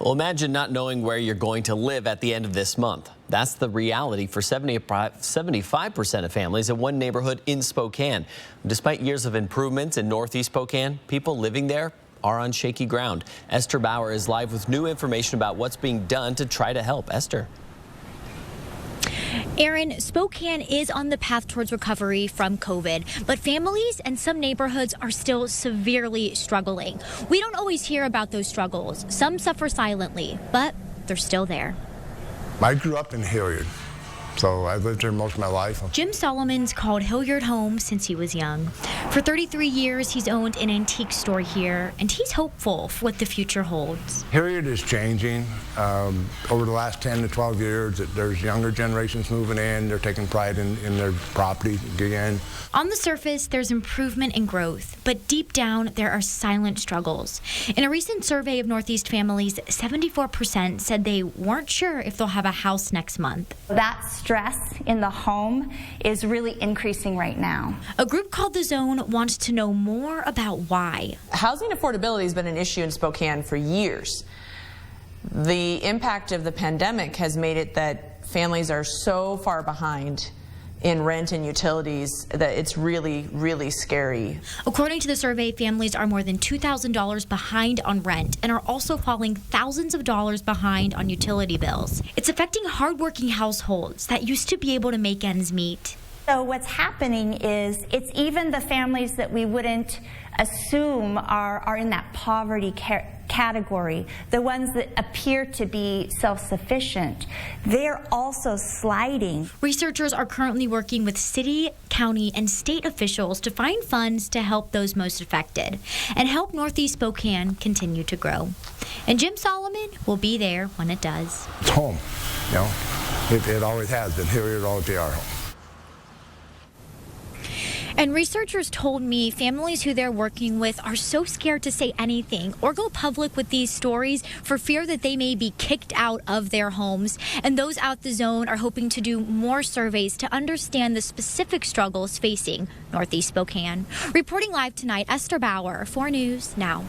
Well, imagine not knowing where you're going to live at the end of this month. That's the reality for 75% of families in one neighborhood in Spokane. Despite years of improvements in Northeast Spokane, people living there are on shaky ground. Esther Bauer is live with new information about what's being done to try to help. Esther. Aaron, Spokane is on the path towards recovery from COVID, but families and some neighborhoods are still severely struggling. We don't always hear about those struggles. Some suffer silently, but they're still there. I grew up in Hilliard, so I've lived here most of my life. Jim Solomon's called Hilliard home since he was young. For 33 years, he's owned an antique store here, and he's hopeful for what the future holds. Hilliard is changing. Over the last 10 to 12 years, there's younger generations moving in. They're taking pride in their property again. On the surface, there's improvement and growth, but deep down, there are silent struggles. In a recent survey of Northeast families, 74% said they weren't sure if they'll have a house next month. That stress in the home is really increasing right now. A group called The Zone wants to know more about why. Housing affordability has been an issue in Spokane for years. The impact of the pandemic has made it that families are so far behind in rent and utilities that it's really, really scary. According to the survey, families are more than $2,000 behind on rent and are also falling thousands of dollars behind on utility bills. It's affecting hardworking households that used to be able to make ends meet. So what's happening is it's even the families that we wouldn't assume are in that poverty category, the ones that appear to be self-sufficient, they're also sliding. Researchers are currently working with city, county, and state officials to find funds to help those most affected and help Northeast Spokane continue to grow. And Jim Solomon will be there when it does. It's home, you know. It always has been. Hilliard always be our home. And researchers told me families who they're working with are so scared to say anything or go public with these stories for fear that they may be kicked out of their homes. And those at The Zone are hoping to do more surveys to understand the specific struggles facing Northeast Spokane. Reporting live tonight, Esther Bauer, 4 News Now.